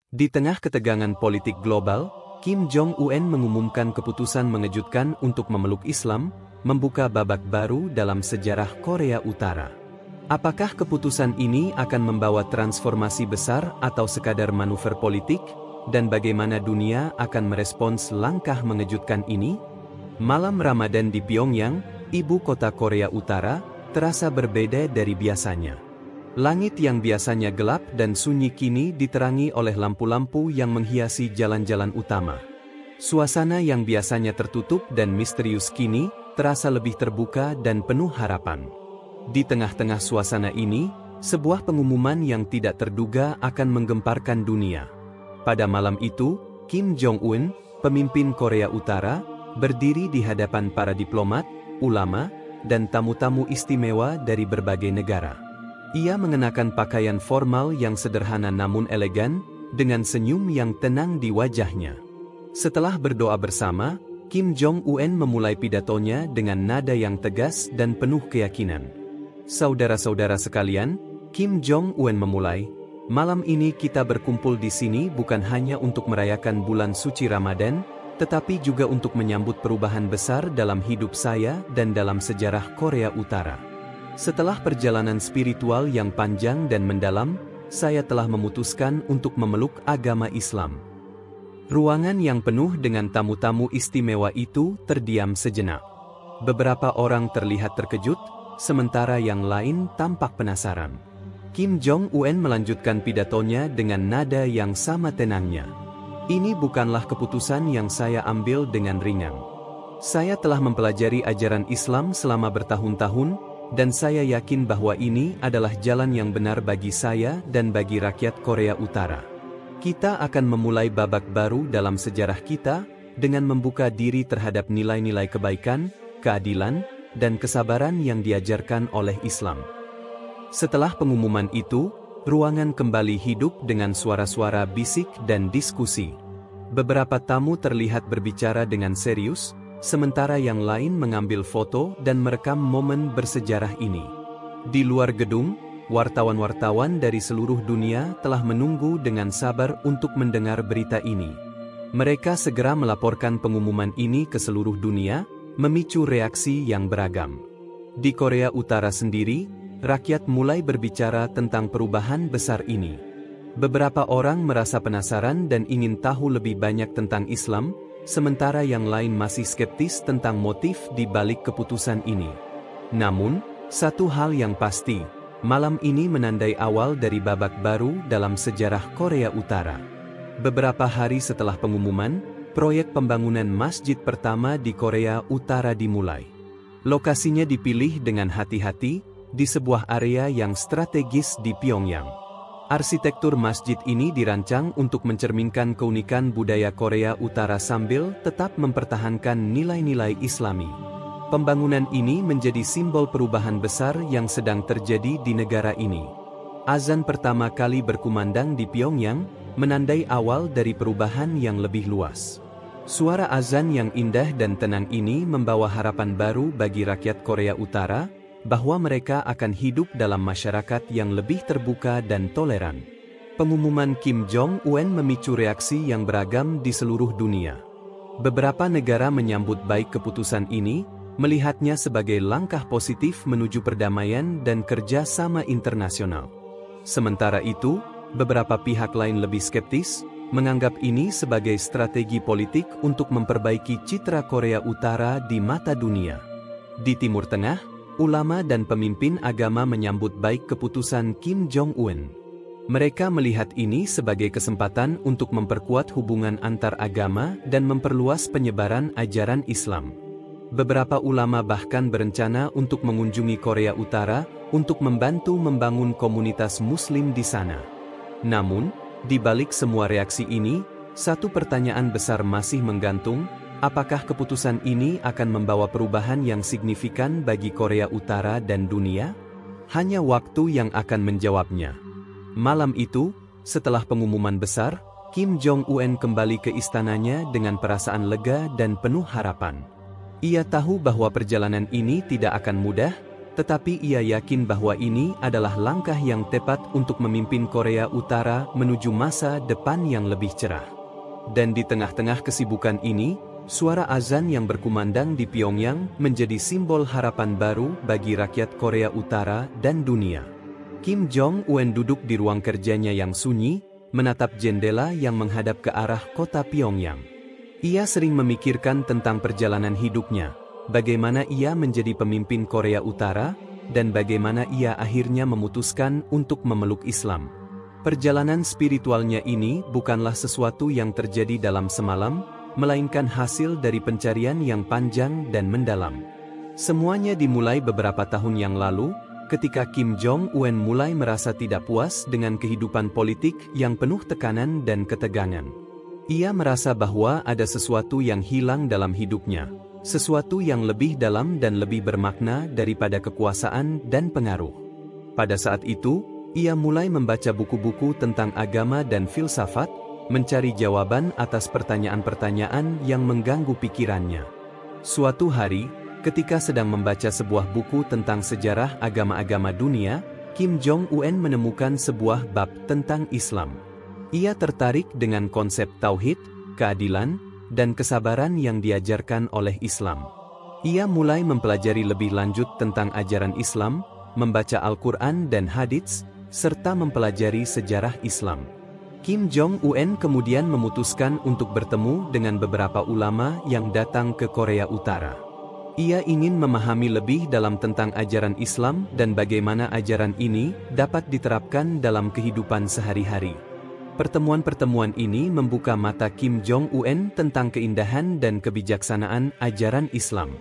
Di tengah ketegangan politik global, Kim Jong-un mengumumkan keputusan mengejutkan untuk memeluk Islam, membuka babak baru dalam sejarah Korea Utara. Apakah keputusan ini akan membawa transformasi besar atau sekadar manuver politik, dan bagaimana dunia akan merespons langkah mengejutkan ini? Malam Ramadan di Pyongyang, ibu kota Korea Utara, terasa berbeda dari biasanya. Langit yang biasanya gelap dan sunyi kini diterangi oleh lampu-lampu yang menghiasi jalan-jalan utama. Suasana yang biasanya tertutup dan misterius kini terasa lebih terbuka dan penuh harapan. Di tengah-tengah suasana ini, sebuah pengumuman yang tidak terduga akan menggemparkan dunia. Pada malam itu, Kim Jong-un, pemimpin Korea Utara, berdiri di hadapan para diplomat, ulama, dan tamu-tamu istimewa dari berbagai negara. Ia mengenakan pakaian formal yang sederhana namun elegan, dengan senyum yang tenang di wajahnya. Setelah berdoa bersama, Kim Jong-un memulai pidatonya dengan nada yang tegas dan penuh keyakinan. Saudara-saudara sekalian, Kim Jong-un memulai, malam ini kita berkumpul di sini bukan hanya untuk merayakan bulan suci Ramadan, tetapi juga untuk menyambut perubahan besar dalam hidup saya dan dalam sejarah Korea Utara. Setelah perjalanan spiritual yang panjang dan mendalam, saya telah memutuskan untuk memeluk agama Islam. Ruangan yang penuh dengan tamu-tamu istimewa itu terdiam sejenak. Beberapa orang terlihat terkejut, sementara yang lain tampak penasaran. Kim Jong-un melanjutkan pidatonya dengan nada yang sama tenangnya. Ini bukanlah keputusan yang saya ambil dengan ringan. Saya telah mempelajari ajaran Islam selama bertahun-tahun, dan saya yakin bahwa ini adalah jalan yang benar bagi saya dan bagi rakyat Korea Utara. Kita akan memulai babak baru dalam sejarah kita, dengan membuka diri terhadap nilai-nilai kebaikan, keadilan, dan kesabaran yang diajarkan oleh Islam. Setelah pengumuman itu, ruangan kembali hidup dengan suara-suara bisik dan diskusi. Beberapa tamu terlihat berbicara dengan serius, sementara yang lain mengambil foto dan merekam momen bersejarah ini. Di luar gedung, wartawan-wartawan dari seluruh dunia telah menunggu dengan sabar untuk mendengar berita ini. Mereka segera melaporkan pengumuman ini ke seluruh dunia, memicu reaksi yang beragam. Di Korea Utara sendiri, rakyat mulai berbicara tentang perubahan besar ini. Beberapa orang merasa penasaran dan ingin tahu lebih banyak tentang Islam, sementara yang lain masih skeptis tentang motif di balik keputusan ini. Namun, satu hal yang pasti, malam ini menandai awal dari babak baru dalam sejarah Korea Utara. Beberapa hari setelah pengumuman, proyek pembangunan masjid pertama di Korea Utara dimulai. Lokasinya dipilih dengan hati-hati, di sebuah area yang strategis di Pyongyang. Arsitektur masjid ini dirancang untuk mencerminkan keunikan budaya Korea Utara sambil tetap mempertahankan nilai-nilai Islami. Pembangunan ini menjadi simbol perubahan besar yang sedang terjadi di negara ini. Azan pertama kali berkumandang di Pyongyang, menandai awal dari perubahan yang lebih luas. Suara azan yang indah dan tenang ini membawa harapan baru bagi rakyat Korea Utara, bahwa mereka akan hidup dalam masyarakat yang lebih terbuka dan toleran. Pengumuman Kim Jong-un memicu reaksi yang beragam di seluruh dunia. Beberapa negara menyambut baik keputusan ini, melihatnya sebagai langkah positif menuju perdamaian dan kerja sama internasional. Sementara itu, beberapa pihak lain lebih skeptis, menganggap ini sebagai strategi politik untuk memperbaiki citra Korea Utara di mata dunia. Di Timur Tengah, ulama dan pemimpin agama menyambut baik keputusan Kim Jong-un. Mereka melihat ini sebagai kesempatan untuk memperkuat hubungan antar agama dan memperluas penyebaran ajaran Islam. Beberapa ulama bahkan berencana untuk mengunjungi Korea Utara untuk membantu membangun komunitas Muslim di sana. Namun, di balik semua reaksi ini, satu pertanyaan besar masih menggantung, apakah keputusan ini akan membawa perubahan yang signifikan bagi Korea Utara dan dunia? Hanya waktu yang akan menjawabnya. Malam itu, setelah pengumuman besar, Kim Jong-un kembali ke istananya dengan perasaan lega dan penuh harapan. Ia tahu bahwa perjalanan ini tidak akan mudah, Tetapi ia yakin bahwa ini adalah langkah yang tepat untuk memimpin Korea Utara menuju masa depan yang lebih cerah. Dan di tengah-tengah kesibukan ini, suara azan yang berkumandang di Pyongyang menjadi simbol harapan baru bagi rakyat Korea Utara dan dunia. Kim Jong-un duduk di ruang kerjanya yang sunyi, menatap jendela yang menghadap ke arah kota Pyongyang. Ia sering memikirkan tentang perjalanan hidupnya, bagaimana ia menjadi pemimpin Korea Utara, dan bagaimana ia akhirnya memutuskan untuk memeluk Islam. Perjalanan spiritualnya ini bukanlah sesuatu yang terjadi dalam semalam, melainkan hasil dari pencarian yang panjang dan mendalam. Semuanya dimulai beberapa tahun yang lalu, ketika Kim Jong-un mulai merasa tidak puas dengan kehidupan politik yang penuh tekanan dan ketegangan. Ia merasa bahwa ada sesuatu yang hilang dalam hidupnya, sesuatu yang lebih dalam dan lebih bermakna daripada kekuasaan dan pengaruh. Pada saat itu, ia mulai membaca buku-buku tentang agama dan filsafat, mencari jawaban atas pertanyaan-pertanyaan yang mengganggu pikirannya. Suatu hari, ketika sedang membaca sebuah buku tentang sejarah agama-agama dunia, Kim Jong-un menemukan sebuah bab tentang Islam. Ia tertarik dengan konsep tauhid, keadilan, dan kesabaran yang diajarkan oleh Islam. Ia mulai mempelajari lebih lanjut tentang ajaran Islam, membaca Al-Quran dan hadits, serta mempelajari sejarah Islam. Kim Jong-un kemudian memutuskan untuk bertemu dengan beberapa ulama yang datang ke Korea Utara. Ia ingin memahami lebih dalam tentang ajaran Islam dan bagaimana ajaran ini dapat diterapkan dalam kehidupan sehari-hari. Pertemuan-pertemuan ini membuka mata Kim Jong-un tentang keindahan dan kebijaksanaan ajaran Islam.